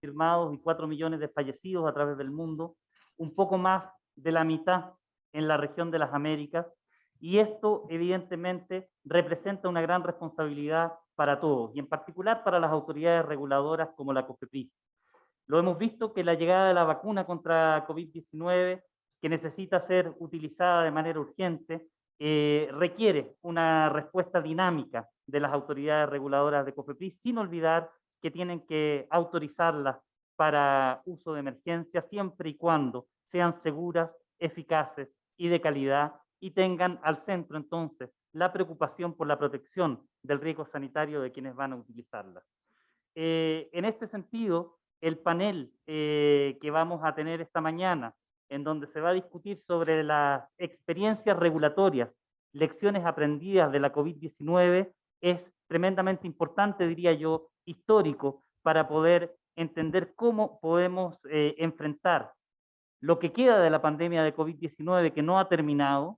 confirmados y 4 millones de fallecidos a través del mundo, un poco más de la mitad en la región de las Américas, y esto evidentemente representa una gran responsabilidad para todos, y en particular para las autoridades reguladoras como la COFEPRIS. Lo hemos visto que la llegada de la vacuna contra COVID-19, que necesita ser utilizada de manera urgente, requiere una respuesta dinámica de las autoridades reguladoras de COFEPRIS, sin olvidar que tienen que autorizarlas para uso de emergencia siempre y cuando sean seguras, eficaces y de calidad, y tengan al centro entonces la preocupación por la protección del riesgo sanitario de quienes van a utilizarlas. En este sentido, el panel que vamos a tener esta mañana, en donde se va a discutir sobre las experiencias regulatorias, lecciones aprendidas de la COVID-19, es tremendamente importante, diría yo, histórico, para poder entender cómo podemos enfrentar lo que queda de la pandemia de COVID-19 que no ha terminado,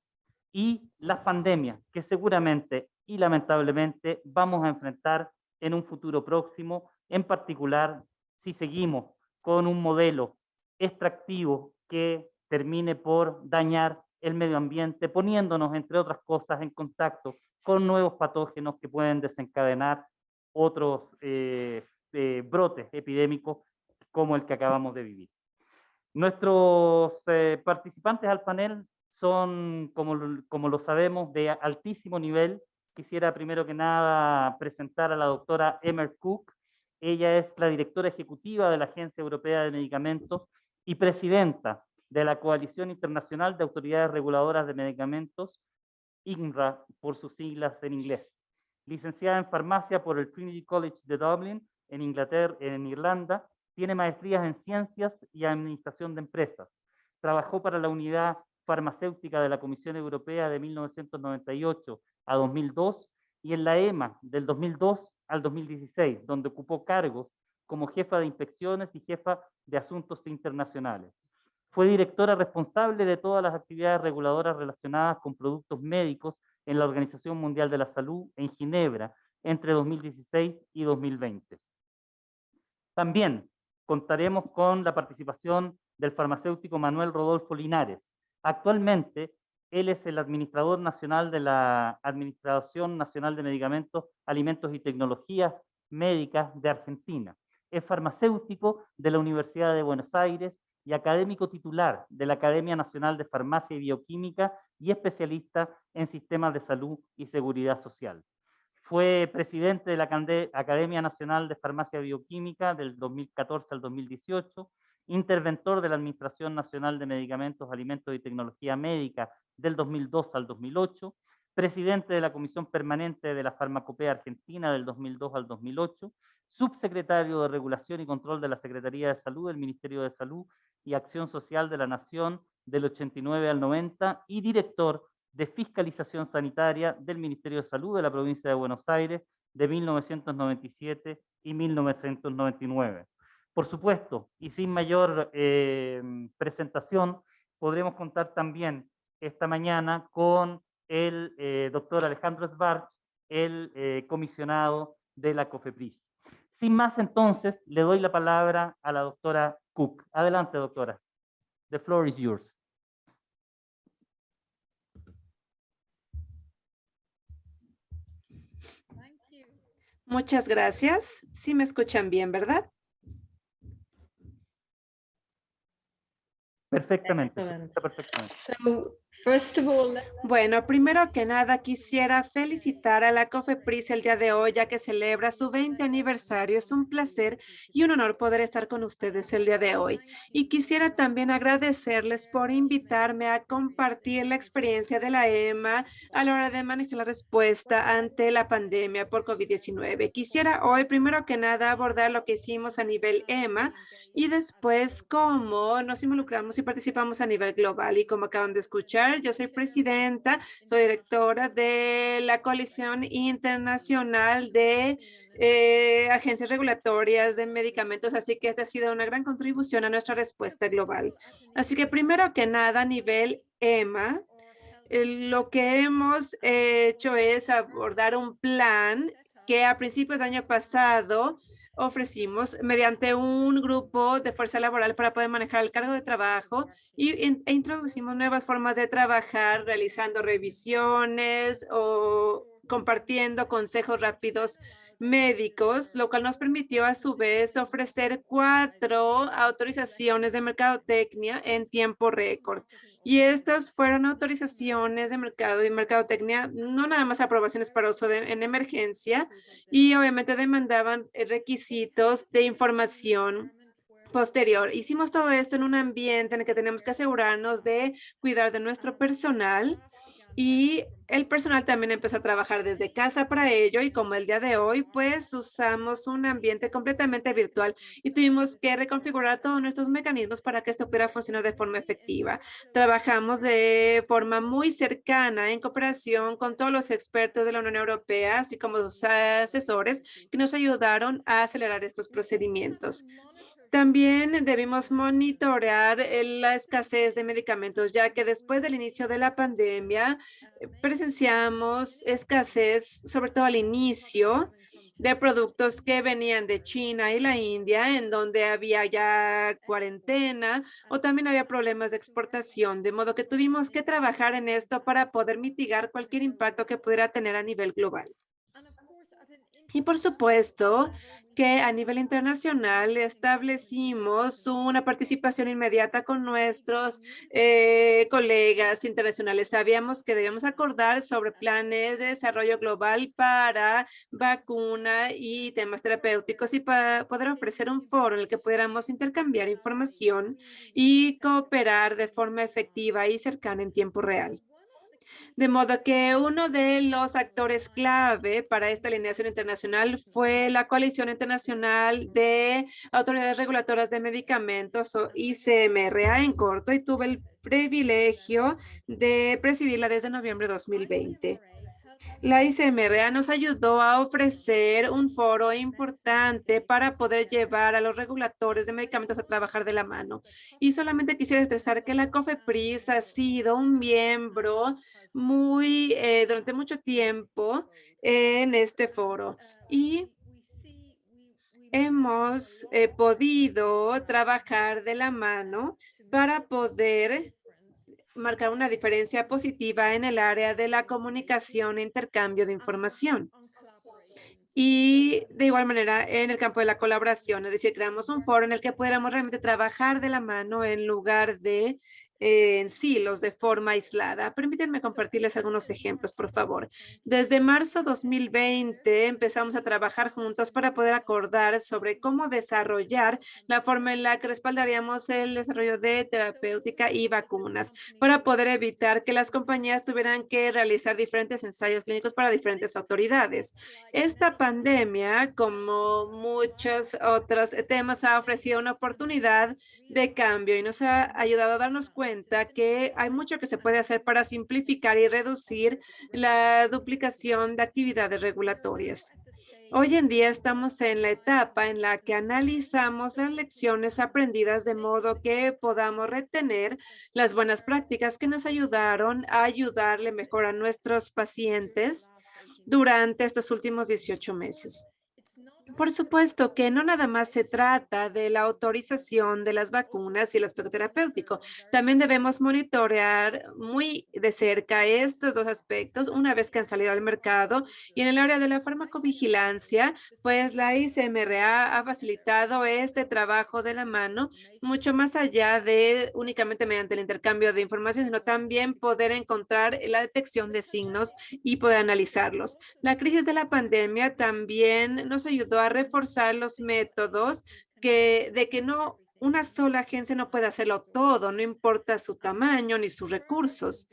y las pandemias que seguramente y lamentablemente vamos a enfrentar en un futuro próximo, en particular si seguimos con un modelo extractivo que termine por dañar el medio ambiente, poniéndonos, entre otras cosas, en contacto con nuevos patógenos que pueden desencadenar otros brotes epidémicos como el que acabamos de vivir. Nuestros participantes al panel son, como lo sabemos, de altísimo nivel. Quisiera primero que nada presentar a la doctora Emer Cook. Ella es la directora ejecutiva de la Agencia Europea de Medicamentos y presidenta de la Coalición Internacional de Autoridades Reguladoras de Medicamentos, INRA por sus siglas en inglés. Licenciada en farmacia por el Trinity College de Dublin, en Inglaterra, en Irlanda, tiene maestrías en ciencias y administración de empresas. Trabajó para la unidad farmacéutica de la Comisión Europea de 1998 a 2002 y en la EMA del 2002 al 2016, donde ocupó cargos como jefa de inspecciones y jefa de asuntos internacionales. Fue directora responsable de todas las actividades reguladoras relacionadas con productos médicos en la Organización Mundial de la Salud en Ginebra entre 2016 y 2020. También contaremos con la participación del farmacéutico Manuel Rodolfo Linares. Actualmente, él es el administrador nacional de la Administración Nacional de Medicamentos, Alimentos y Tecnologías Médicas de Argentina. Es farmacéutico de la Universidad de Buenos Aires y académico titular de la Academia Nacional de Farmacia y Bioquímica y especialista en sistemas de salud y seguridad social. Fue presidente de la Academia Nacional de Farmacia Bioquímica del 2014 al 2018, interventor de la Administración Nacional de Medicamentos, Alimentos y Tecnología Médica del 2002 al 2008, presidente de la Comisión Permanente de la Farmacopea Argentina del 2002 al 2008, subsecretario de Regulación y Control de la Secretaría de Salud del Ministerio de Salud y Acción Social de la Nación del 89 al 90 y director de Fiscalización Sanitaria del Ministerio de Salud de la provincia de Buenos Aires de 1997 y 1999. Por supuesto, y sin mayor presentación, podremos contar también esta mañana con el doctor Alejandro Schwartz, el comisionado de la COFEPRIS. Sin más, entonces, le doy la palabra a la doctora Cook. Adelante, doctora. The floor is yours. Muchas gracias. Sí me escuchan bien, ¿verdad? Perfectamente. Bueno, primero que nada quisiera felicitar a la COFEPRIS el día de hoy, ya que celebra su 20 aniversario. Es un placer y un honor poder estar con ustedes el día de hoy. Y quisiera también agradecerles por invitarme a compartir la experiencia de la EMA a la hora de manejar la respuesta ante la pandemia por COVID-19. Quisiera hoy, primero que nada, abordar lo que hicimos a nivel EMA y después cómo nos involucramos y participamos a nivel global. Y como acaban de escuchar, yo soy presidenta, soy directora de la Coalición Internacional de Agencias Regulatorias de Medicamentos, así que esta ha sido una gran contribución a nuestra respuesta global. Así que primero que nada, a nivel EMA, lo que hemos hecho es abordar un plan que a principios del año pasado ofrecimos mediante un grupo de fuerza laboral para poder manejar el cargo de trabajo e introducimos nuevas formas de trabajar, realizando revisiones o compartiendo consejos rápidos médicos, lo cual nos permitió a su vez ofrecer 4 autorizaciones de mercadotecnia en tiempo récord. Y estas fueron autorizaciones de mercado y mercadotecnia, no nada más aprobaciones para uso en emergencia, y obviamente demandaban requisitos de información posterior. Hicimos todo esto en un ambiente en el que tenemos que asegurarnos de cuidar de nuestro personal y el personal también empezó a trabajar desde casa para ello y como el día de hoy, pues usamos un ambiente completamente virtual y tuvimos que reconfigurar todos nuestros mecanismos para que esto pudiera funcionar de forma efectiva. Trabajamos de forma muy cercana en cooperación con todos los expertos de la Unión Europea, así como sus asesores que nos ayudaron a acelerar estos procedimientos. También debimos monitorear la escasez de medicamentos, ya que después del inicio de la pandemia presenciamos escasez, sobre todo al inicio, de productos que venían de China y la India, en donde había ya cuarentena o también había problemas de exportación, de modo que tuvimos que trabajar en esto para poder mitigar cualquier impacto que pudiera tener a nivel global. Y por supuesto que a nivel internacional establecimos una participación inmediata con nuestros colegas internacionales. Sabíamos que debíamos acordar sobre planes de desarrollo global para vacuna y temas terapéuticos y para poder ofrecer un foro en el que pudiéramos intercambiar información y cooperar de forma efectiva y cercana en tiempo real. De modo que uno de los actores clave para esta alineación internacional fue la Coalición Internacional de Autoridades Reguladoras de Medicamentos o ICMRA en corto y tuve el privilegio de presidirla desde noviembre de 2020. La ICMRA nos ayudó a ofrecer un foro importante para poder llevar a los reguladores de medicamentos a trabajar de la mano. Y solamente quisiera expresar que la COFEPRIS ha sido un miembro durante mucho tiempo en este foro. Y hemos podido trabajar de la mano para poder marcar una diferencia positiva en el área de la comunicación e intercambio de información. Y de igual manera en el campo de la colaboración, es decir, creamos un foro en el que pudiéramos realmente trabajar de la mano en lugar de en silos de forma aislada. Permítanme compartirles algunos ejemplos, por favor. Desde marzo 2020 empezamos a trabajar juntos para poder acordar sobre cómo desarrollar la forma en la que respaldaríamos el desarrollo de terapéutica y vacunas para poder evitar que las compañías tuvieran que realizar diferentes ensayos clínicos para diferentes autoridades. Esta pandemia, como muchos otros temas, ha ofrecido una oportunidad de cambio y nos ha ayudado a darnos cuenta que hay mucho que se puede hacer para simplificar y reducir la duplicación de actividades regulatorias. Hoy en día estamos en la etapa en la que analizamos las lecciones aprendidas de modo que podamos retener las buenas prácticas que nos ayudaron a ayudarle mejor a nuestros pacientes durante estos últimos 18 meses. Por supuesto que no nada más se trata de la autorización de las vacunas y el aspecto terapéutico. También debemos monitorear muy de cerca estos dos aspectos una vez que han salido al mercado. Y en el área de la farmacovigilancia, pues la ICMRA ha facilitado este trabajo de la mano mucho más allá de únicamente mediante el intercambio de información, sino también poder encontrar la detección de signos y poder analizarlos. La crisis de la pandemia también nos ayudó a reforzar los métodos de que no una sola agencia no puede hacerlo todo, no importa su tamaño ni sus recursos.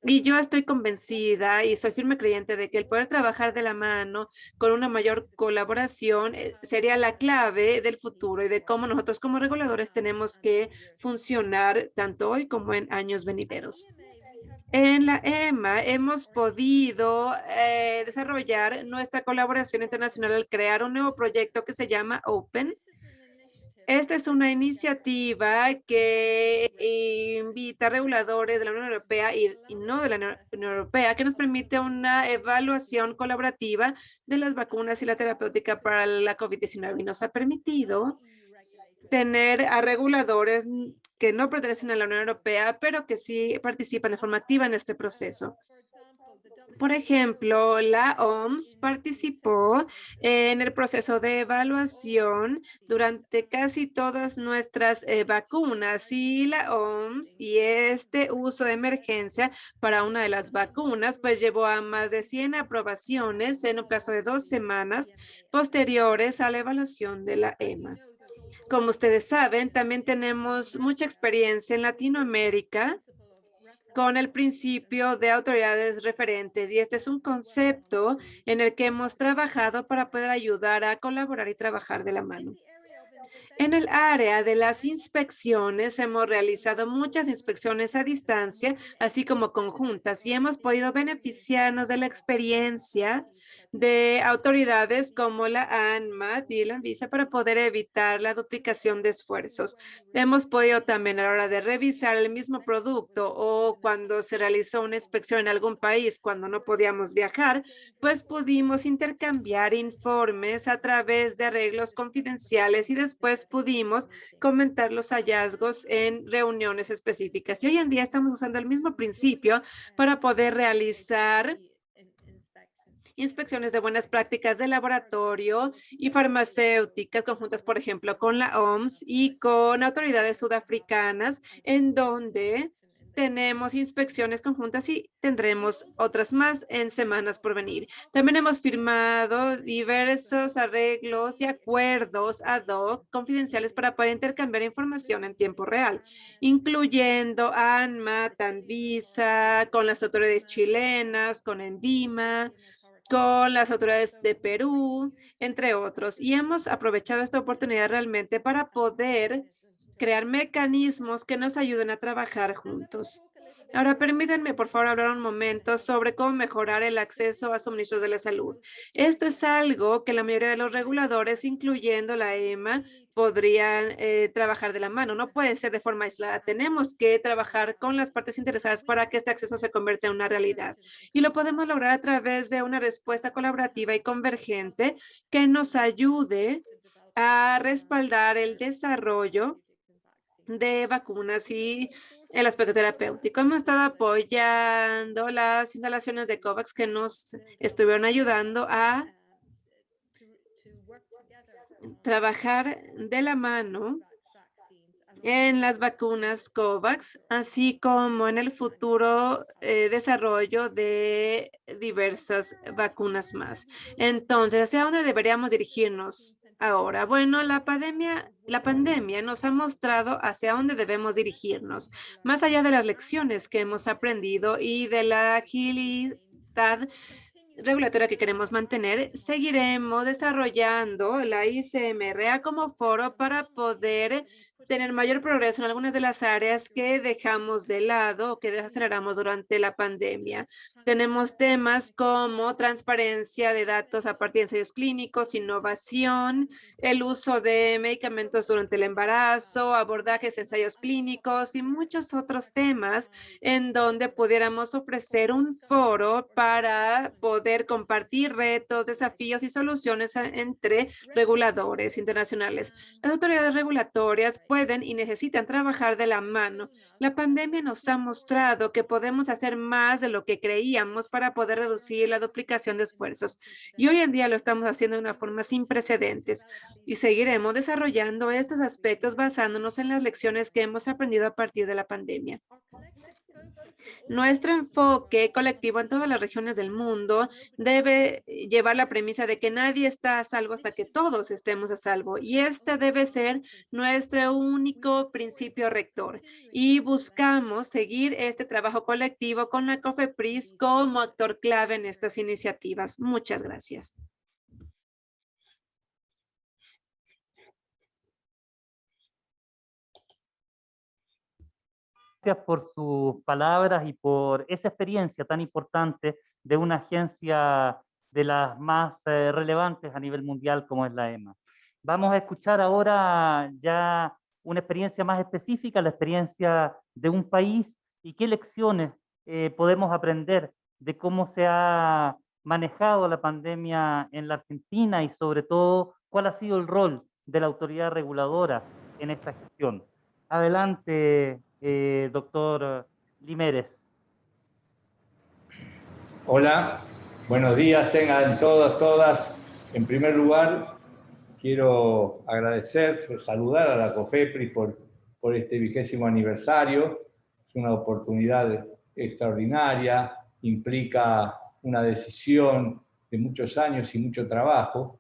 Y yo estoy convencida y soy firme creyente de que el poder trabajar de la mano con una mayor colaboración sería la clave del futuro y de cómo nosotros como reguladores tenemos que funcionar tanto hoy como en años venideros. En la EMA hemos podido desarrollar nuestra colaboración internacional al crear un nuevo proyecto que se llama Open Esta es una iniciativa que invita a reguladores de la Unión Europea y no de la Unión Europea, que nos permite una evaluación colaborativa de las vacunas y la terapéutica para la COVID-19 y nos ha permitido tener a reguladores que no pertenecen a la Unión Europea, pero que sí participan de forma activa en este proceso. Por ejemplo, la OMS participó en el proceso de evaluación durante casi todas nuestras vacunas y la OMS y este uso de emergencia para una de las vacunas, pues llevó a más de 100 aprobaciones en un plazo de 2 semanas posteriores a la evaluación de la EMA. Como ustedes saben, también tenemos mucha experiencia en Latinoamérica con el principio de autoridades referentes y este es un concepto en el que hemos trabajado para poder ayudar a colaborar y trabajar de la mano. En el área de las inspecciones hemos realizado muchas inspecciones a distancia, así como conjuntas, y hemos podido beneficiarnos de la experiencia de autoridades como la ANMAT y la ANVISA para poder evitar la duplicación de esfuerzos. Hemos podido también a la hora de revisar el mismo producto o cuando se realizó una inspección en algún país, cuando no podíamos viajar, pues pudimos intercambiar informes a través de arreglos confidenciales y después pudimos comentar los hallazgos en reuniones específicas. Y hoy en día estamos usando el mismo principio para poder realizar inspecciones de buenas prácticas de laboratorio y farmacéuticas conjuntas, por ejemplo, con la OMS y con autoridades sudafricanas, en donde tenemos inspecciones conjuntas y tendremos otras más en semanas por venir. También hemos firmado diversos arreglos y acuerdos ad hoc confidenciales para poder intercambiar información en tiempo real, incluyendo ANMAT, ANVISA, con las autoridades chilenas, con ENVIMA, con las autoridades de Perú, entre otros. Y hemos aprovechado esta oportunidad realmente para poder crear mecanismos que nos ayuden a trabajar juntos. Ahora, permítanme, por favor, hablar un momento sobre cómo mejorar el acceso a suministros de la salud. Esto es algo que la mayoría de los reguladores, incluyendo la EMA, podrían trabajar de la mano. No puede ser de forma aislada. Tenemos que trabajar con las partes interesadas para que este acceso se convierta en una realidad. Y lo podemos lograr a través de una respuesta colaborativa y convergente que nos ayude a respaldar el desarrollo de vacunas y el aspecto terapéutico. Hemos estado apoyando las instalaciones de COVAX que nos estuvieron ayudando a trabajar de la mano en las vacunas COVAX, así como en el futuro desarrollo de diversas vacunas más. Entonces, ¿hacia dónde deberíamos dirigirnos ahora? Bueno, la pandemia nos ha mostrado hacia dónde debemos dirigirnos, más allá de las lecciones que hemos aprendido y de la agilidad regulatoria que queremos mantener, seguiremos desarrollando la ICMRA como foro para poder tener mayor progreso en algunas de las áreas que dejamos de lado o que desaceleramos durante la pandemia. Tenemos temas como transparencia de datos a partir de ensayos clínicos, innovación, el uso de medicamentos durante el embarazo, abordajes de ensayos clínicos y muchos otros temas en donde pudiéramos ofrecer un foro para poder compartir retos, desafíos y soluciones entre reguladores internacionales. Las autoridades regulatorias pueden y necesitan trabajar de la mano. La pandemia nos ha mostrado que podemos hacer más de lo que creíamos para poder reducir la duplicación de esfuerzos. Y hoy en día lo estamos haciendo de una forma sin precedentes y seguiremos desarrollando estos aspectos basándonos en las lecciones que hemos aprendido a partir de la pandemia. Nuestro enfoque colectivo en todas las regiones del mundo debe llevar la premisa de que nadie está a salvo hasta que todos estemos a salvo. Y este debe ser nuestro único principio rector. Y buscamos seguir este trabajo colectivo con la COFEPRIS como actor clave en estas iniciativas. Muchas gracias. Gracias por sus palabras y por esa experiencia tan importante de una agencia de las más relevantes a nivel mundial como es la EMA. Vamos a escuchar ahora ya una experiencia más específica, la experiencia de un país y qué lecciones podemos aprender de cómo se ha manejado la pandemia en la Argentina y sobre todo cuál ha sido el rol de la autoridad reguladora en esta gestión. Adelante, doctor Limérez. Hola, buenos días tengan todos, todas. En primer lugar, quiero agradecer, saludar a la COFEPRIS por este 20º aniversario. Es una oportunidad extraordinaria, implica una decisión de muchos años y mucho trabajo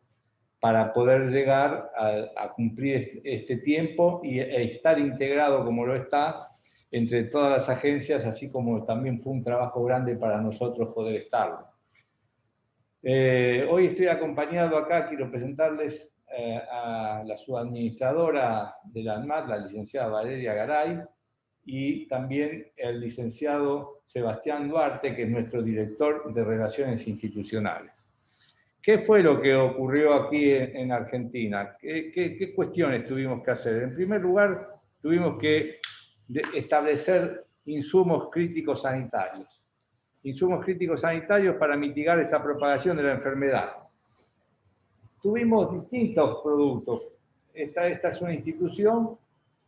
para poder llegar a cumplir este tiempo e estar integrado como lo está entre todas las agencias, así como también fue un trabajo grande para nosotros poder estarlo. Hoy estoy acompañado acá, quiero presentarles a la subadministradora de la ANMAT, la licenciada Valeria Garay, y también el licenciado Sebastián Duarte, que es nuestro director de Relaciones Institucionales. ¿Qué fue lo que ocurrió aquí en Argentina? ¿Qué cuestiones tuvimos que hacer? En primer lugar, tuvimos que establecer insumos críticos sanitarios. Insumos críticos sanitarios para mitigar esa propagación de la enfermedad. Tuvimos distintos productos. Esta es una institución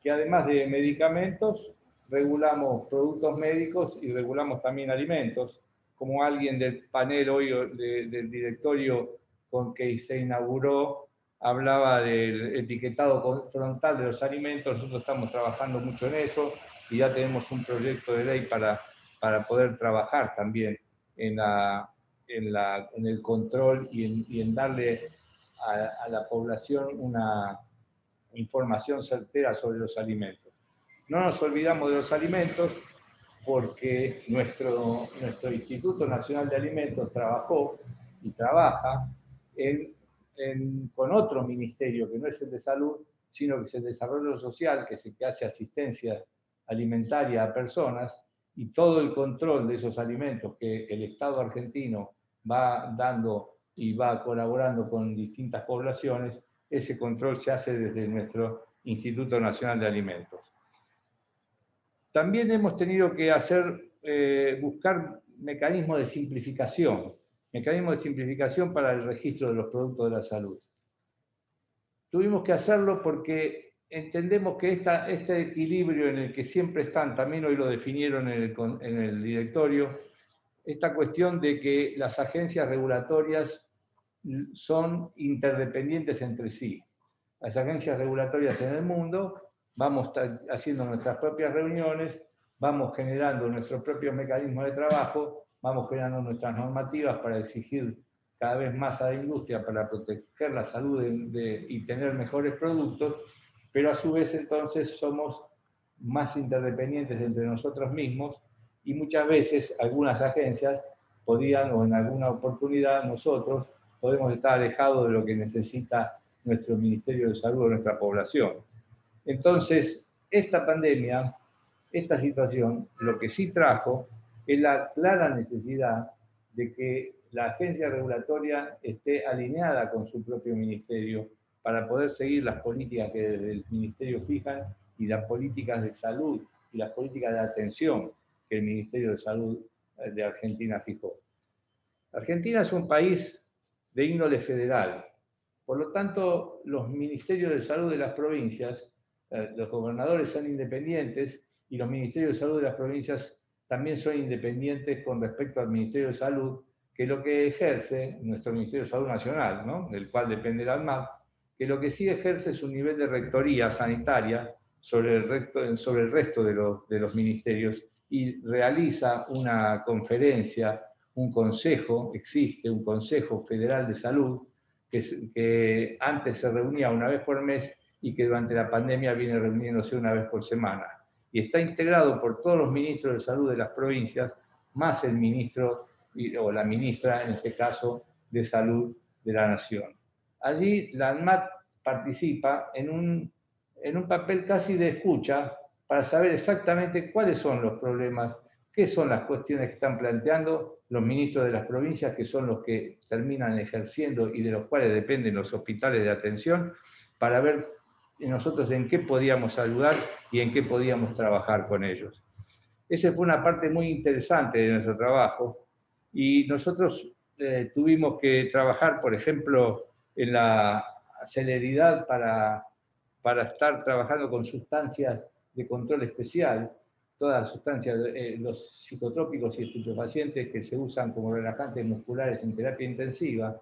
que además de medicamentos, regulamos productos médicos y regulamos también alimentos. Como alguien del panel hoy, del directorio con que se inauguró, hablaba del etiquetado frontal de los alimentos, nosotros estamos trabajando mucho en eso y ya tenemos un proyecto de ley para poder trabajar también en el control y en darle a la población una información certera sobre los alimentos. No nos olvidamos de los alimentos porque nuestro Instituto Nacional de Alimentos trabajó y trabaja con otro ministerio que no es el de salud, sino que es el de desarrollo social, que es el que hace asistencia alimentaria a personas, y todo el control de esos alimentos que el Estado argentino va dando y va colaborando con distintas poblaciones, ese control se hace desde nuestro Instituto Nacional de Alimentos. También hemos tenido que buscar mecanismos de simplificación para el registro de los productos de la salud. Tuvimos que hacerlo porque entendemos que este equilibrio en el que siempre están, también hoy lo definieron en el directorio, esta cuestión de que las agencias regulatorias son interdependientes entre sí. Las agencias regulatorias en el mundo vamos haciendo nuestras propias reuniones, vamos generando nuestros propios mecanismos de trabajo, vamos generando nuestras normativas para exigir cada vez más a la industria para proteger la salud y tener mejores productos, pero a su vez entonces somos más interdependientes entre nosotros mismos y muchas veces algunas agencias podían, o en alguna oportunidad nosotros, podemos estar alejados de lo que necesita nuestro Ministerio de Salud o nuestra población. Entonces, esta pandemia, esta situación, lo que sí trajo es la clara necesidad de que la agencia regulatoria esté alineada con su propio ministerio para poder seguir las políticas que desde el ministerio fijan y las políticas de salud y las políticas de atención que el Ministerio de Salud de Argentina fijó. Argentina es un país de índole federal. Por lo tanto, los ministerios de salud de las provincias, los gobernadores son independientes y los ministerios de salud de las provincias también son independientes con respecto al Ministerio de Salud, que lo que ejerce nuestro Ministerio de Salud Nacional, ¿no?, del cual depende la ANMAT, que lo que sí ejerce es un nivel de rectoría sanitaria sobre el resto de los ministerios y realiza una conferencia, un consejo, existe un Consejo Federal de Salud, que antes se reunía una vez por mes y que durante la pandemia viene reuniéndose una vez por semana. Y está integrado por todos los ministros de salud de las provincias, más el ministro o la ministra, en este caso, de salud de la nación. Allí la ANMAT participa en un papel casi de escucha para saber exactamente cuáles son los problemas, qué son las cuestiones que están planteando los ministros de las provincias, que son los que terminan ejerciendo y de los cuales dependen los hospitales de atención, para ver nosotros en qué podíamos ayudar y en qué podíamos trabajar con ellos. Esa fue una parte muy interesante de nuestro trabajo y nosotros tuvimos que trabajar, por ejemplo, en la celeridad para estar trabajando con sustancias de control especial, todas las sustancias, los psicotrópicos y estupefacientes que se usan como relajantes musculares en terapia intensiva,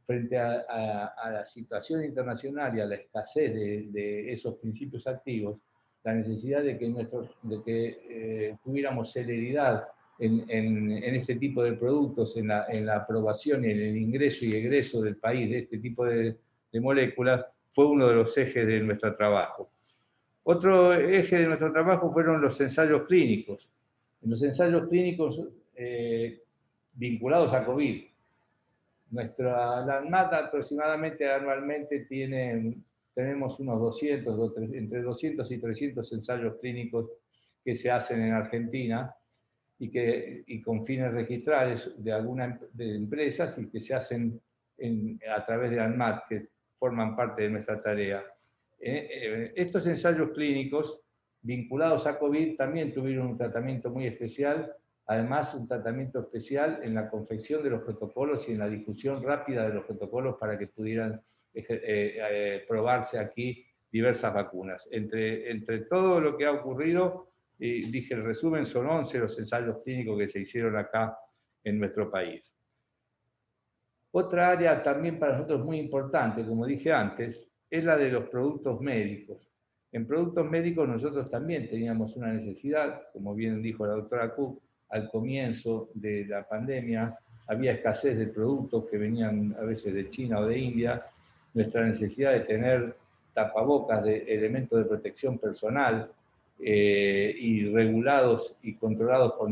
frente a la situación internacional y a la escasez de esos principios activos, la necesidad de que tuviéramos celeridad en este tipo de productos, en la aprobación y en el ingreso y egreso del país de este tipo de moléculas, fue uno de los ejes de nuestro trabajo. Otro eje de nuestro trabajo fueron los ensayos clínicos. En los ensayos clínicos vinculados a COVID. La ANMAT aproximadamente anualmente tenemos unos 200, entre 200 y 300 ensayos clínicos que se hacen en Argentina y con fines registrales de empresas y que se hacen a través de ANMAT, que forman parte de nuestra tarea. Estos ensayos clínicos vinculados a COVID también tuvieron un tratamiento muy especial, además un tratamiento especial en la confección de los protocolos y en la difusión rápida de los protocolos para que pudieran probarse aquí diversas vacunas. Entre todo lo que ha ocurrido, dije el resumen, son 11 los ensayos clínicos que se hicieron acá en nuestro país. Otra área también para nosotros muy importante, como dije antes, es la de los productos médicos. En productos médicos nosotros también teníamos una necesidad, como bien dijo la doctora Cook, al comienzo de la pandemia había escasez de productos que venían a veces de China o de India, nuestra necesidad de tener tapabocas, de elementos de protección personal y regulados y controlados por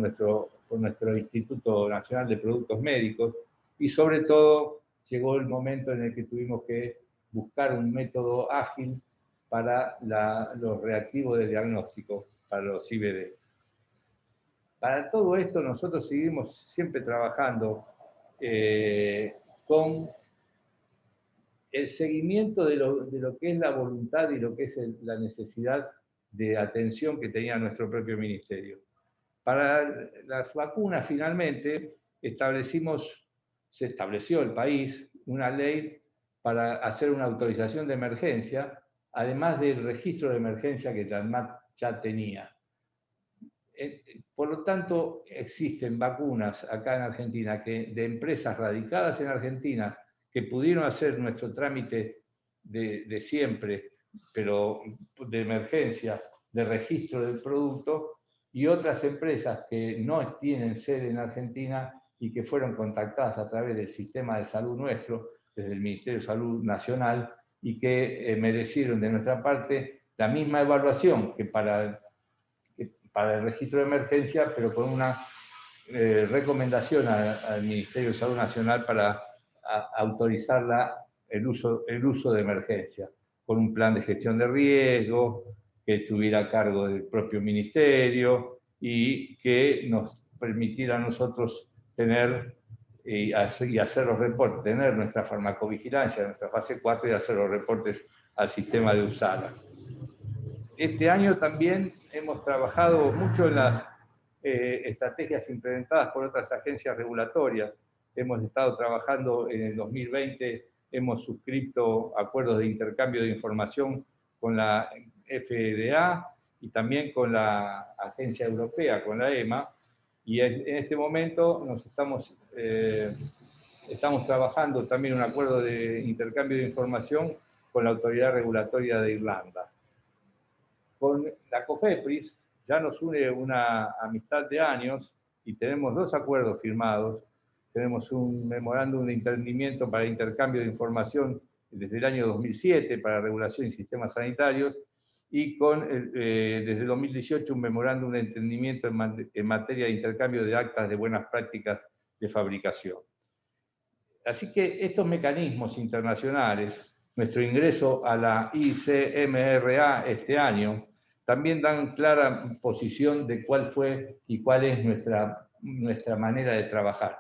nuestro Instituto Nacional de Productos Médicos, y sobre todo llegó el momento en el que tuvimos que buscar un método ágil para los reactivos de diagnóstico, para los IVD. Para todo esto nosotros seguimos siempre trabajando con el seguimiento de lo que es la voluntad y lo que es la necesidad de atención que tenía nuestro propio ministerio. Para las vacunas finalmente se estableció el país una ley para hacer una autorización de emergencia, además del registro de emergencia que la ANMAT ya tenía. Por lo tanto, existen vacunas acá en Argentina de empresas radicadas en Argentina que pudieron hacer nuestro trámite de siempre, pero de emergencia, de registro del producto, y otras empresas que no tienen sede en Argentina y que fueron contactadas a través del sistema de salud nuestro, desde el Ministerio de Salud Nacional, y que merecieron de nuestra parte la misma evaluación que para el registro de emergencia, pero con una recomendación al Ministerio de Salud Nacional para autorizar el uso de emergencia, con un plan de gestión de riesgo que estuviera a cargo del propio ministerio y que nos permitiera a nosotros tener y hacer los reportes, tener nuestra farmacovigilancia, nuestra fase 4 y hacer los reportes al sistema de USARA. Este año también hemos trabajado mucho en las estrategias implementadas por otras agencias regulatorias. Hemos estado trabajando en el 2020, hemos suscrito acuerdos de intercambio de información con la FDA y también con la Agencia Europea, con la EMA, y en este momento estamos trabajando también un acuerdo de intercambio de información con la Autoridad Regulatoria de Irlanda. Con la COFEPRIS ya nos une una amistad de años y tenemos 2 acuerdos firmados. Tenemos un memorándum de entendimiento para intercambio de información desde el año 2007 para regulación y sistemas sanitarios y desde 2018 un memorándum de entendimiento en materia de intercambio de actas de buenas prácticas de fabricación. Así que estos mecanismos internacionales, nuestro ingreso a la ICMRA este año, también dan clara posición de cuál fue y cuál es nuestra manera de trabajar.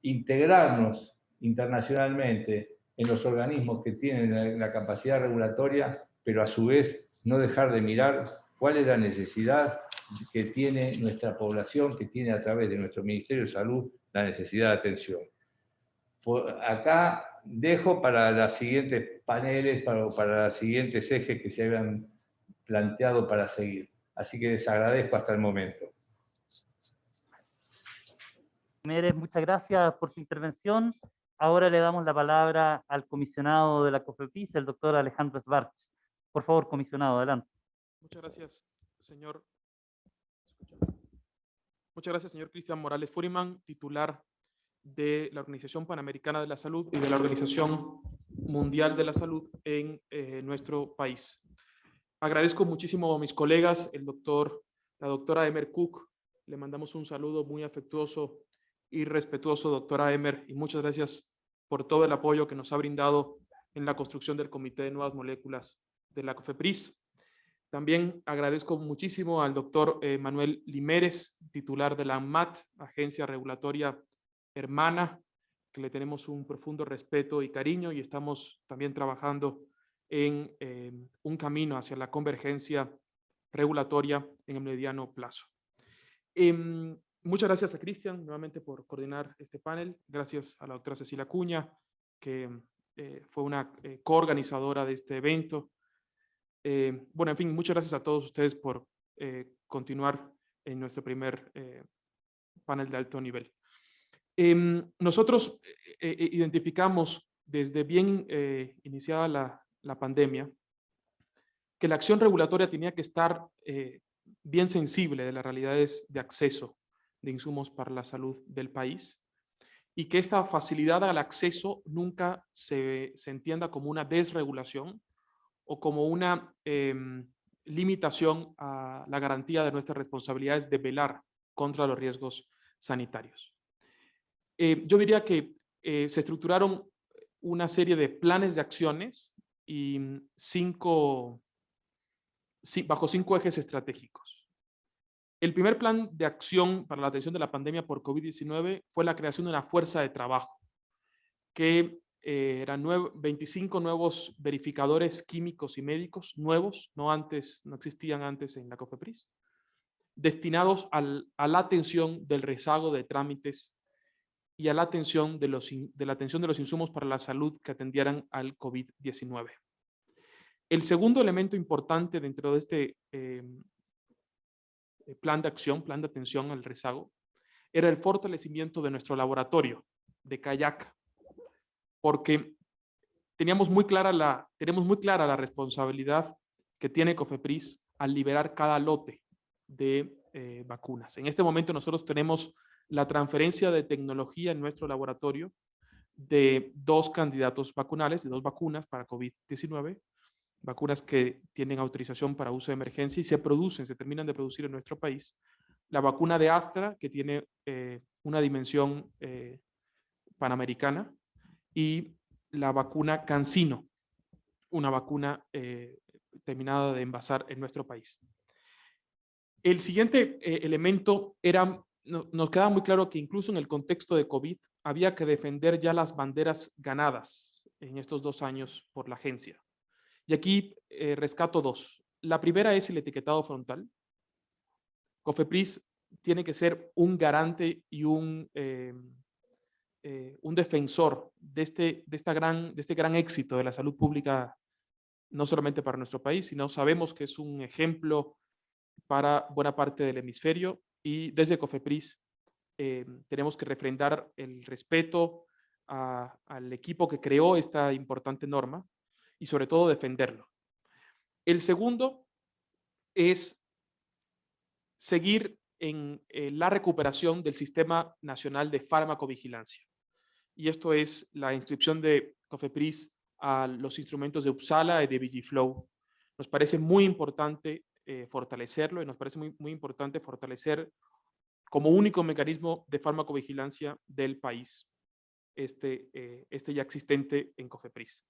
Integrarnos internacionalmente en los organismos que tienen la capacidad regulatoria, pero a su vez no dejar de mirar cuál es la necesidad que tiene nuestra población, que tiene a través de nuestro Ministerio de Salud la necesidad de atención. Acá dejo para los siguientes paneles, para los siguientes ejes que se habían planteado para seguir. Así que les agradezco hasta el momento. Mérez, muchas gracias por su intervención. Ahora le damos la palabra al comisionado de la COFEPRIS, el doctor Alejandro Svarch. Por favor, comisionado, adelante. Muchas gracias, señor. Muchas gracias, señor Cristian Morales Furiman, titular de la Organización Panamericana de la Salud y de la Organización Mundial de la Salud en nuestro país. Agradezco muchísimo a mis colegas, la doctora Emer Cook. Le mandamos un saludo muy afectuoso y respetuoso, doctora Emer, y muchas gracias por todo el apoyo que nos ha brindado en la construcción del Comité de Nuevas Moléculas de la COFEPRIS. También agradezco muchísimo al doctor Manuel Limérez, titular de la ANMAT, Agencia Regulatoria Hermana, que le tenemos un profundo respeto y cariño, y estamos también trabajando en un camino hacia la convergencia regulatoria en el mediano plazo. Muchas gracias a Cristian nuevamente por coordinar este panel. Gracias a la doctora Cecilia Acuña, que fue una coorganizadora de este evento. Bueno, en fin, muchas gracias a todos ustedes por continuar en nuestro primer panel de alto nivel. Nosotros identificamos desde bien iniciada la pandemia que la acción regulatoria tenía que estar bien sensible de las realidades de acceso de insumos para la salud del país, y que esta facilidad al acceso nunca se entienda como una desregulación o como una limitación a la garantía de nuestras responsabilidades de velar contra los riesgos sanitarios. Yo diría que se estructuraron una serie de planes de acciones y bajo 5 ejes estratégicos. El primer plan de acción para la atención de la pandemia por COVID-19 fue la creación de una fuerza de trabajo que eran 25 nuevos verificadores químicos y médicos nuevos, no existían antes en la COFEPRIS, destinados a la atención del rezago de trámites y a la atención de los insumos para la salud que atendieran al COVID-19. El segundo elemento importante dentro de este plan de acción, plan de atención al rezago, era el fortalecimiento de nuestro laboratorio de CAIAC, porque tenemos muy clara la responsabilidad que tiene COFEPRIS al liberar cada lote de vacunas. En este momento nosotros tenemos la transferencia de tecnología en nuestro laboratorio de 2 candidatos vacunales, de 2 vacunas para COVID-19, vacunas que tienen autorización para uso de emergencia y se terminan de producir en nuestro país. La vacuna de Astra, que tiene una dimensión panamericana, y la vacuna CanSino, una vacuna terminada de envasar en nuestro país. El siguiente elemento era, nos queda muy claro que incluso en el contexto de COVID había que defender ya las banderas ganadas en estos 2 años por la agencia. Y aquí rescato 2. La primera es el etiquetado frontal. COFEPRIS tiene que ser un garante y un defensor de este gran éxito de la salud pública, no solamente para nuestro país, sino sabemos que es un ejemplo para buena parte del hemisferio, y desde COFEPRIS tenemos que refrendar el respeto al equipo que creó esta importante norma y sobre todo defenderlo. El segundo es seguir en la recuperación del Sistema Nacional de Farmacovigilancia. Y esto es la inscripción de COFEPRIS a los instrumentos de Uppsala y de Vigiflow. Nos parece muy importante fortalecerlo, y nos parece muy importante fortalecer como único mecanismo de farmacovigilancia del país este ya existente en COFEPRIS.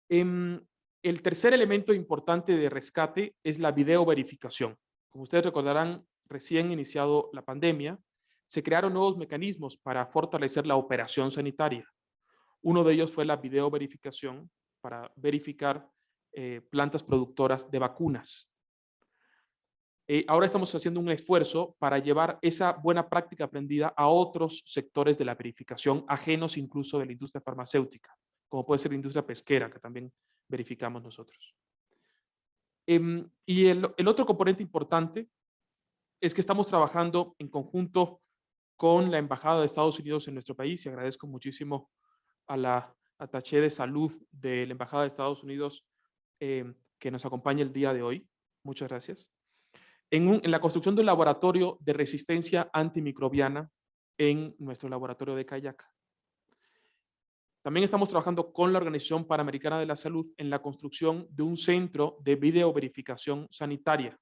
El tercer elemento importante de rescate es la videoverificación. Como ustedes recordarán, recién iniciado la pandemia, se crearon nuevos mecanismos para fortalecer la operación sanitaria. Uno de ellos fue la videoverificación para verificar plantas productoras de vacunas. Ahora estamos haciendo un esfuerzo para llevar esa buena práctica aprendida a otros sectores de la verificación, ajenos incluso de la industria farmacéutica, como puede ser la industria pesquera, que también verificamos nosotros. Y el otro componente importante es que estamos trabajando en conjunto con la Embajada de Estados Unidos en nuestro país, y agradezco muchísimo a la attaché de salud de la Embajada de Estados Unidos que nos acompaña el día de hoy. Muchas gracias. En la construcción de un laboratorio de resistencia antimicrobiana en nuestro laboratorio de Cayaca. También estamos trabajando con la Organización Panamericana de la Salud en la construcción de un centro de videoverificación sanitaria.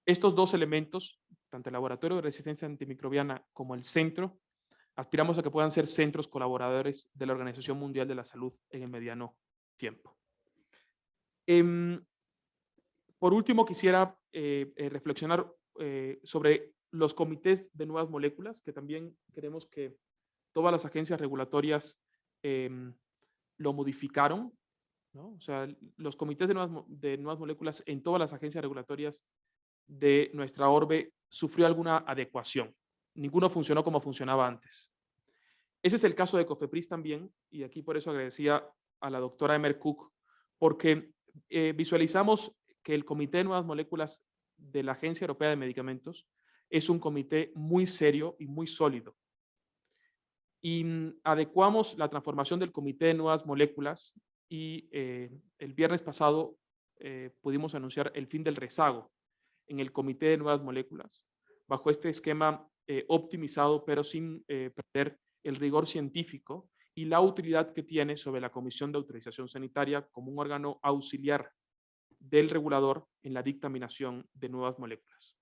Estos dos elementos, tanto el laboratorio de resistencia antimicrobiana como el centro, aspiramos a que puedan ser centros colaboradores de la Organización Mundial de la Salud en el mediano tiempo. Por último, quisiera reflexionar sobre los comités de nuevas moléculas, que también queremos que todas las agencias regulatorias lo modificaron, ¿no? O sea, los comités de nuevas moléculas en todas las agencias regulatorias de nuestra orbe sufrió alguna adecuación. Ninguno funcionó como funcionaba antes. Ese es el caso de COFEPRIS también, y aquí por eso agradecía a la doctora Emer Cook, porque visualizamos que el Comité de Nuevas Moléculas de la Agencia Europea de Medicamentos es un comité muy serio y muy sólido. Y adecuamos la transformación del Comité de Nuevas Moléculas y el viernes pasado pudimos anunciar el fin del rezago en el Comité de Nuevas Moléculas, bajo este esquema optimizado, pero sin perder el rigor científico y la utilidad que tiene sobre la Comisión de Autorización Sanitaria como un órgano auxiliar del regulador en la dictaminación de nuevas moléculas.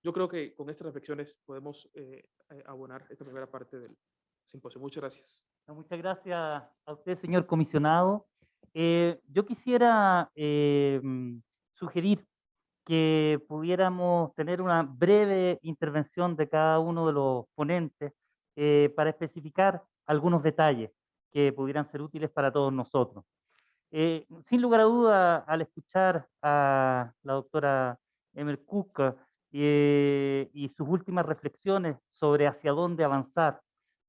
Yo creo que con estas reflexiones podemos abonar esta primera parte del simposio. Muchas gracias. Muchas gracias a usted, señor comisionado. Yo quisiera sugerir que pudiéramos tener una breve intervención de cada uno de los ponentes para especificar algunos detalles que pudieran ser útiles para todos nosotros. Sin lugar a duda, al escuchar a la doctora Emer Cook y sus últimas reflexiones sobre hacia dónde avanzar,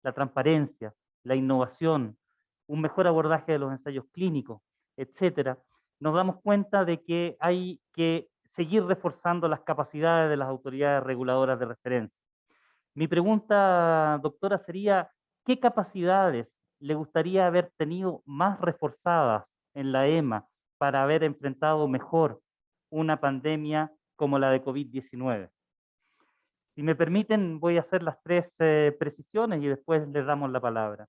la transparencia, la innovación, un mejor abordaje de los ensayos clínicos, etcétera, nos damos cuenta de que hay que seguir reforzando las capacidades de las autoridades reguladoras de referencia. Mi pregunta, doctora, sería, ¿qué capacidades le gustaría haber tenido más reforzadas en la EMA para haber enfrentado mejor una pandemia como la de COVID-19? Si me permiten, voy a hacer las tres precisiones y después les damos la palabra.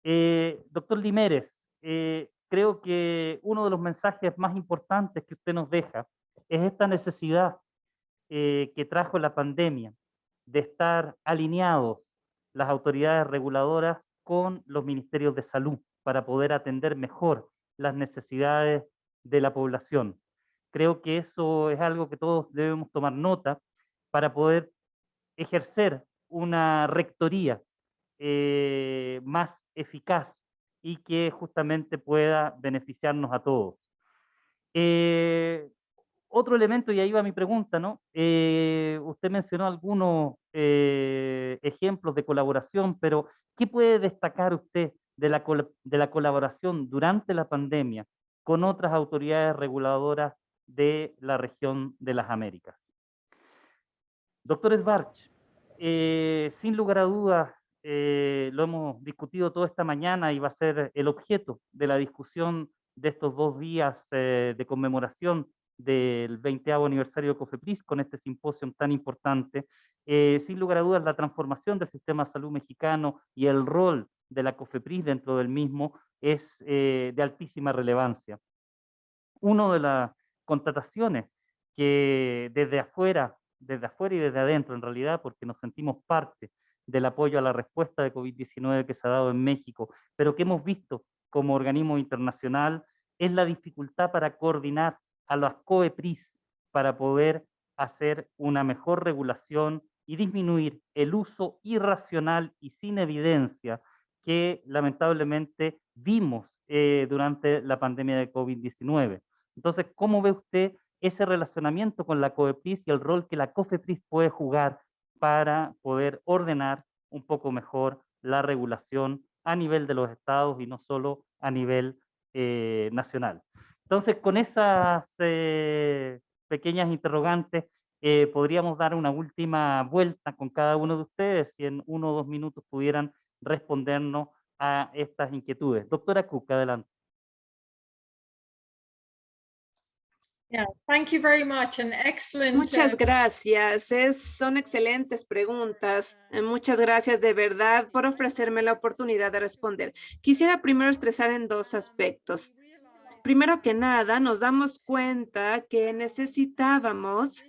Doctor Limérez, creo que uno de los mensajes más importantes que usted nos deja es esta necesidad que trajo la pandemia de estar alineados las autoridades reguladoras con los ministerios de salud para poder atender mejor las necesidades de la población. Creo que eso es algo que todos debemos tomar nota para poder ejercer una rectoría más eficaz y que justamente pueda beneficiarnos a todos. Otro elemento, y ahí va mi pregunta, ¿no? Usted mencionó algunos ejemplos de colaboración, pero ¿qué puede destacar usted de la colaboración durante la pandemia con otras autoridades reguladoras de la región de las Américas? Doctor Schwartz, sin lugar a dudas, lo hemos discutido toda esta mañana y va a ser el objeto de la discusión de estos 2 días de conmemoración del 20º aniversario de COFEPRIS con este simposio tan importante. Sin lugar a dudas, la transformación del sistema de salud mexicano y el rol de la COFEPRIS dentro del mismo es de altísima relevancia. Una de las contrataciones que desde afuera y desde adentro en realidad, porque nos sentimos parte del apoyo a la respuesta de COVID-19 que se ha dado en México, pero que hemos visto como organismo internacional, es la dificultad para coordinar a las COEPRIS para poder hacer una mejor regulación y disminuir el uso irracional y sin evidencia que lamentablemente vimos durante la pandemia de COVID-19. Entonces, ¿cómo ve usted ese relacionamiento con la COFEPRIS y el rol que la COFEPRIS puede jugar para poder ordenar un poco mejor la regulación a nivel de los estados y no solo a nivel nacional? Entonces, con esas pequeñas interrogantes, podríamos dar una última vuelta con cada uno de ustedes, si en 1 o 2 minutos pudieran respondernos a estas inquietudes. Doctora Cook, adelante. Yeah, thank you very much. An excellent. Muchas gracias. Son excelentes preguntas. Muchas gracias de verdad por ofrecerme la oportunidad de responder. Quisiera primero estresar en 2 aspectos. Primero que nada, nos damos cuenta que necesitábamos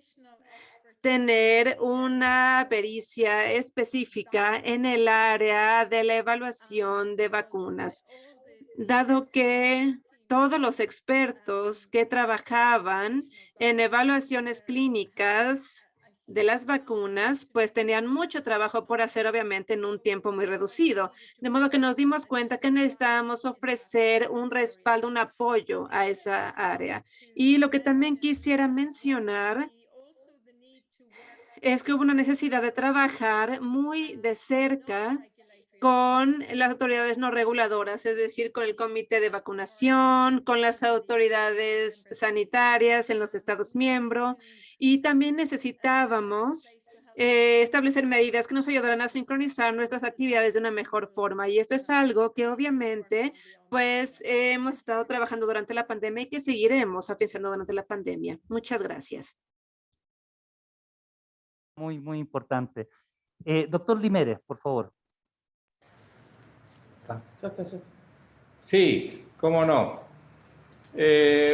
tener una pericia específica en el área de la evaluación de vacunas, dado que todos los expertos que trabajaban en evaluaciones clínicas de las vacunas, pues tenían mucho trabajo por hacer, obviamente, en un tiempo muy reducido. De modo que nos dimos cuenta que necesitábamos ofrecer un respaldo, un apoyo a esa área. Y lo que también quisiera mencionar es que hubo una necesidad de trabajar muy de cerca con las autoridades no reguladoras, es decir, con el comité de vacunación, con las autoridades sanitarias en los Estados miembros, y también necesitábamos establecer medidas que nos ayudaran a sincronizar nuestras actividades de una mejor forma. Y esto es algo que obviamente pues hemos estado trabajando durante la pandemia y que seguiremos afianzando durante la pandemia. Muchas gracias. Muy, muy importante. Doctor Limérez, por favor. Sí, cómo no.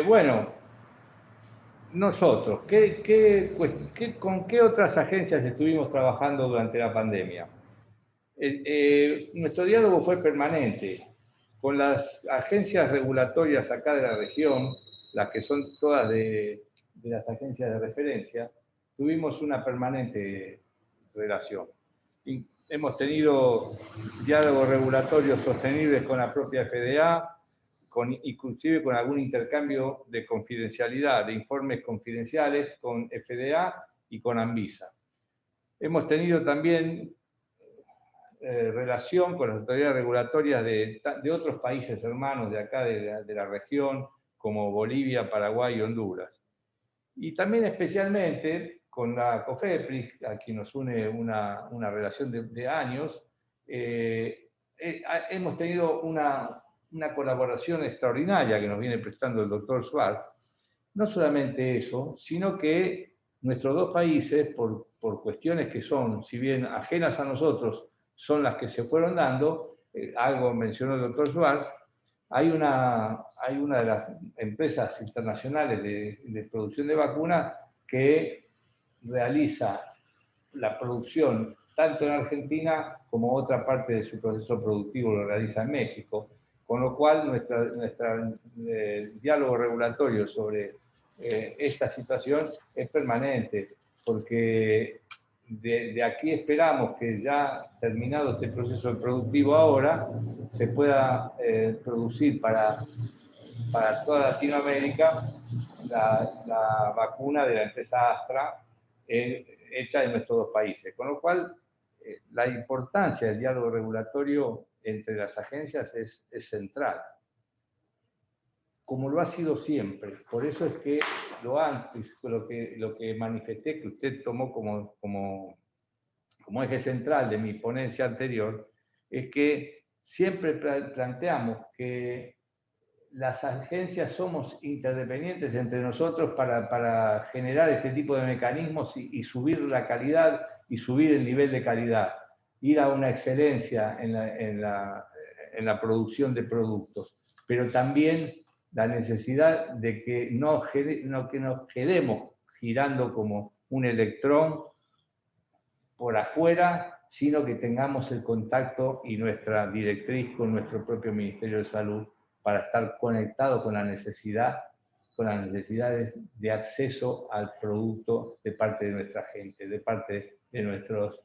Bueno, nosotros, ¿con qué otras agencias estuvimos trabajando durante la pandemia? Nuestro diálogo fue permanente con las agencias regulatorias acá de la región, las que son todas de las agencias de referencia. Tuvimos una permanente relación. Y hemos tenido diálogos regulatorios sostenibles con la propia FDA, inclusive con algún intercambio de confidencialidad, de informes confidenciales con FDA y con Anvisa. Hemos tenido también relación con las autoridades regulatorias de otros países hermanos de acá, de la región, como Bolivia, Paraguay y Honduras. Y también especialmente con la COFEPRIS, a quien nos une una relación de años, hemos tenido una colaboración extraordinaria que nos viene prestando el doctor Schwartz. No solamente eso, sino que nuestros 2 países, por cuestiones que son, si bien ajenas a nosotros, son las que se fueron dando, algo mencionó el doctor Schwartz, hay una de las empresas internacionales de producción de vacunas que realiza la producción tanto en Argentina como otra parte de su proceso productivo lo realiza en México, con lo cual nuestro diálogo regulatorio sobre esta situación es permanente, porque de aquí esperamos que ya terminado este proceso productivo ahora, se pueda producir para toda Latinoamérica la vacuna de la empresa Astra hecha en nuestros 2 países. Con lo cual, la importancia del diálogo regulatorio entre las agencias es central, como lo ha sido siempre. Por eso es que lo que manifesté, que usted tomó como eje central de mi ponencia anterior, es que siempre planteamos que las agencias somos interdependientes entre nosotros para generar este tipo de mecanismos y subir la calidad y subir el nivel de calidad, ir a una excelencia en la producción de productos, pero también la necesidad de que no nos quedemos girando como un electrón por afuera, sino que tengamos el contacto y nuestra directriz con nuestro propio Ministerio de Salud para estar conectados con las necesidades de acceso al producto de parte de nuestra gente, de parte de nuestros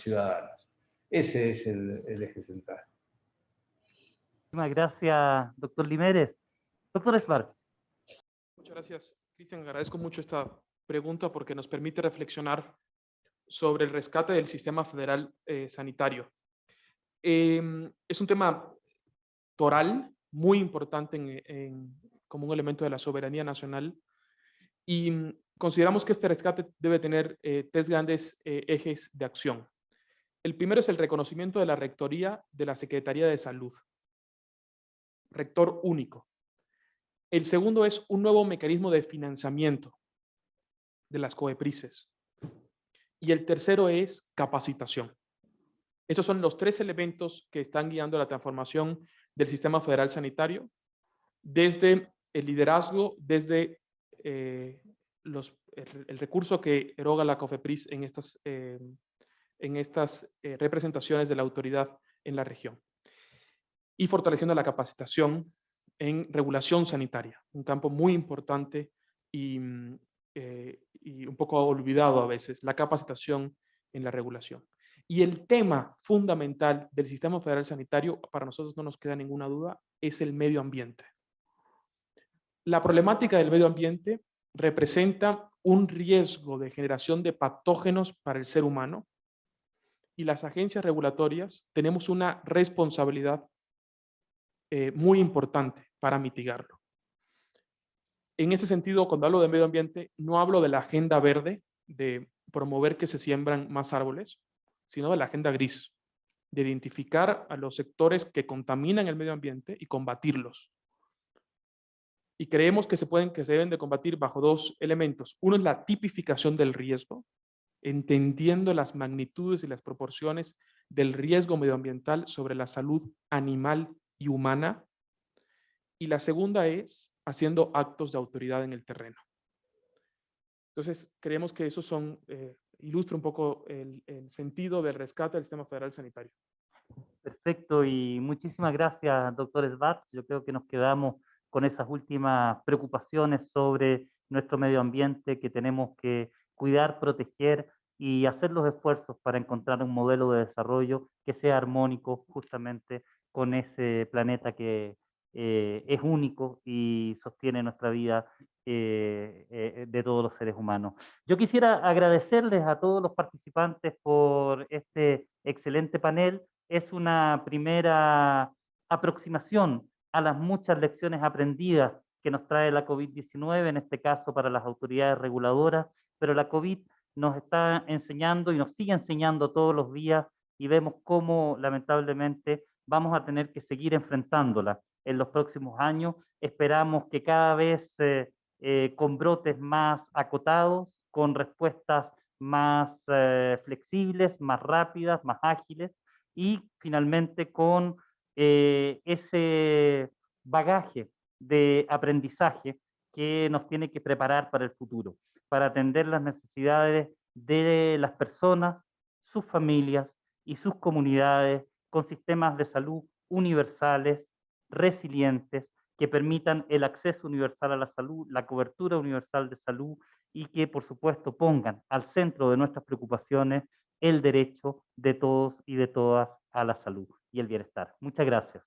ciudadanos. Ese es el eje central. Muchísimas gracias, doctor Limérez. Doctor Schwartz. Muchas gracias, Cristian. Agradezco mucho esta pregunta porque nos permite reflexionar sobre el rescate del sistema federal sanitario. Es un tema toral muy importante como un elemento de la soberanía nacional y consideramos que este rescate debe tener tres grandes ejes de acción. El primero es el reconocimiento de la rectoría de la Secretaría de Salud, rector único. El segundo es un nuevo mecanismo de financiamiento de las COEPRISes. Y el tercero es capacitación. Esos son los tres elementos que están guiando la transformación del sistema federal sanitario, desde el liderazgo, desde el recurso que eroga la COFEPRIS en estas representaciones de la autoridad en la región. Y fortaleciendo la capacitación en regulación sanitaria, un campo muy importante y un poco olvidado a veces, la capacitación en la regulación. Y el tema fundamental del sistema federal sanitario, para nosotros no nos queda ninguna duda, es el medio ambiente. La problemática del medio ambiente representa un riesgo de generación de patógenos para el ser humano y las agencias regulatorias tenemos una responsabilidad muy importante para mitigarlo. En ese sentido, cuando hablo de medio ambiente, no hablo de la agenda verde, de promover que se siembran más árboles, sino de la agenda gris, de identificar a los sectores que contaminan el medio ambiente y combatirlos. Y creemos que se deben de combatir bajo dos elementos. Uno es la tipificación del riesgo, entendiendo las magnitudes y las proporciones del riesgo medioambiental sobre la salud animal y humana. Y la segunda es haciendo actos de autoridad en el terreno. Entonces, creemos que esos ilustra un poco el sentido del rescate del sistema federal sanitario. Perfecto, y muchísimas gracias, doctor Schwartz. Yo creo que nos quedamos con esas últimas preocupaciones sobre nuestro medio ambiente que tenemos que cuidar, proteger y hacer los esfuerzos para encontrar un modelo de desarrollo que sea armónico justamente con ese planeta que es único y sostiene nuestra vida de todos los seres humanos. Yo quisiera agradecerles a todos los participantes por este excelente panel. Es una primera aproximación a las muchas lecciones aprendidas que nos trae la COVID-19, en este caso para las autoridades reguladoras, pero la COVID nos está enseñando y nos sigue enseñando todos los días y vemos cómo lamentablemente vamos a tener que seguir enfrentándola en los próximos años. Esperamos que cada vez con brotes más acotados, con respuestas más flexibles, más rápidas, más ágiles y finalmente con ese bagaje de aprendizaje que nos tiene que preparar para el futuro, para atender las necesidades de las personas, sus familias y sus comunidades con sistemas de salud universales, resilientes, que permitan el acceso universal a la salud, la cobertura universal de salud y que, por supuesto, pongan al centro de nuestras preocupaciones el derecho de todos y de todas a la salud y el bienestar. Muchas gracias.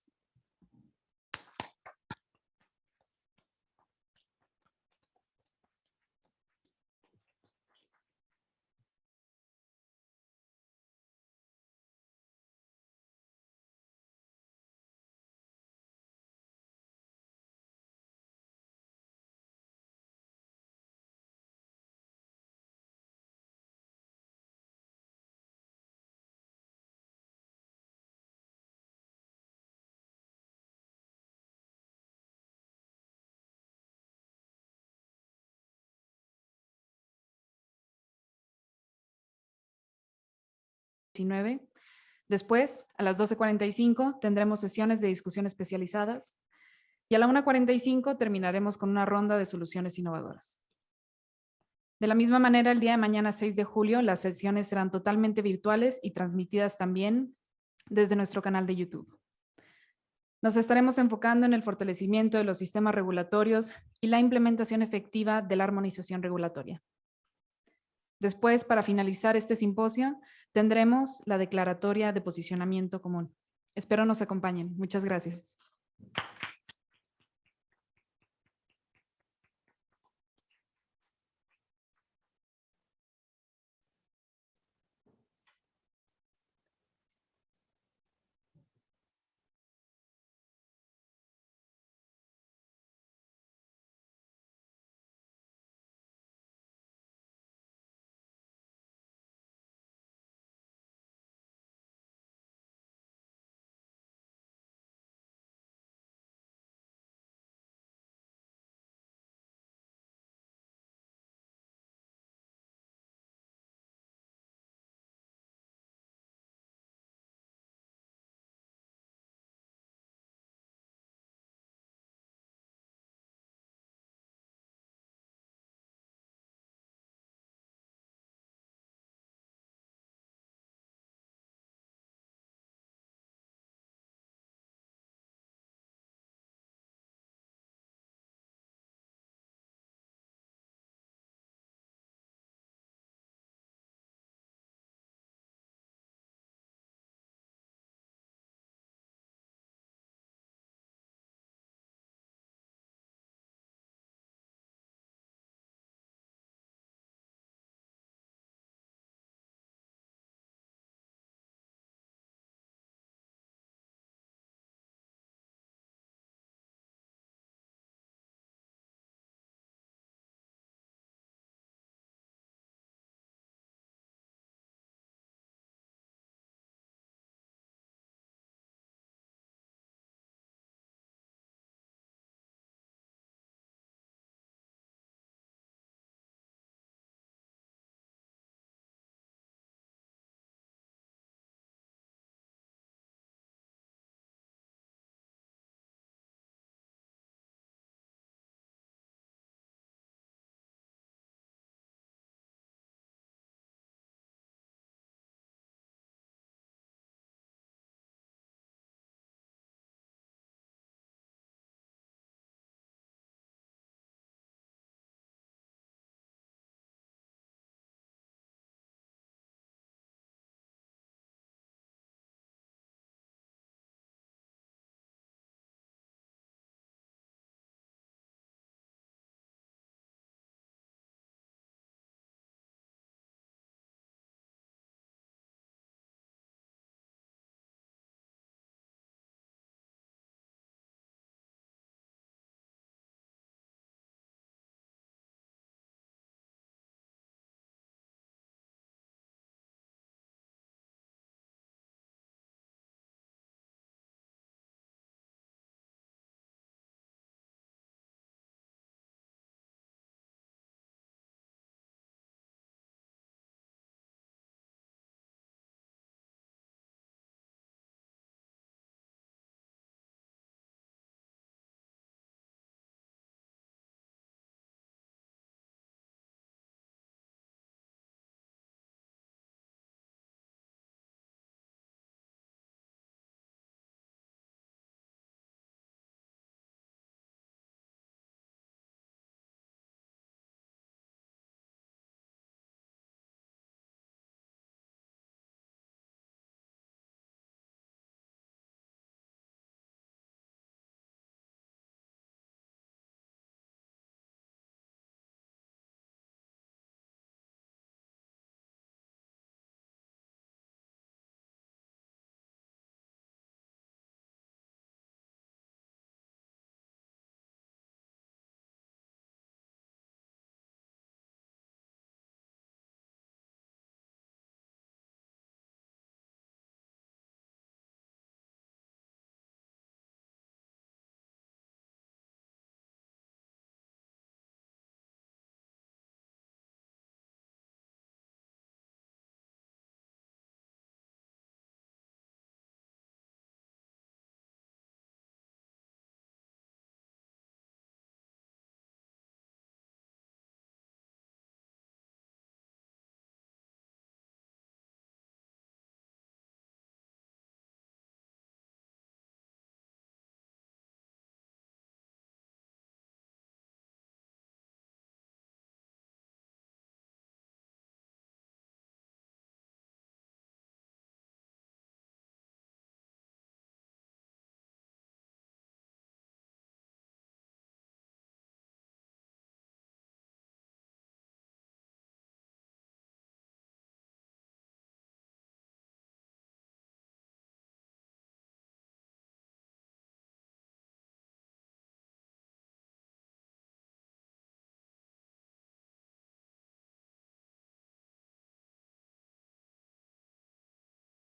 Después, a las 12:45, tendremos sesiones de discusión especializadas y a la 1:45 terminaremos con una ronda de soluciones innovadoras. De la misma manera, el día de mañana, 6 de julio, las sesiones serán totalmente virtuales y transmitidas también desde nuestro canal de YouTube. Nos estaremos enfocando en el fortalecimiento de los sistemas regulatorios y la implementación efectiva de la armonización regulatoria. Después, para finalizar este simposio, tendremos la declaratoria de posicionamiento común. Espero nos acompañen. Muchas gracias.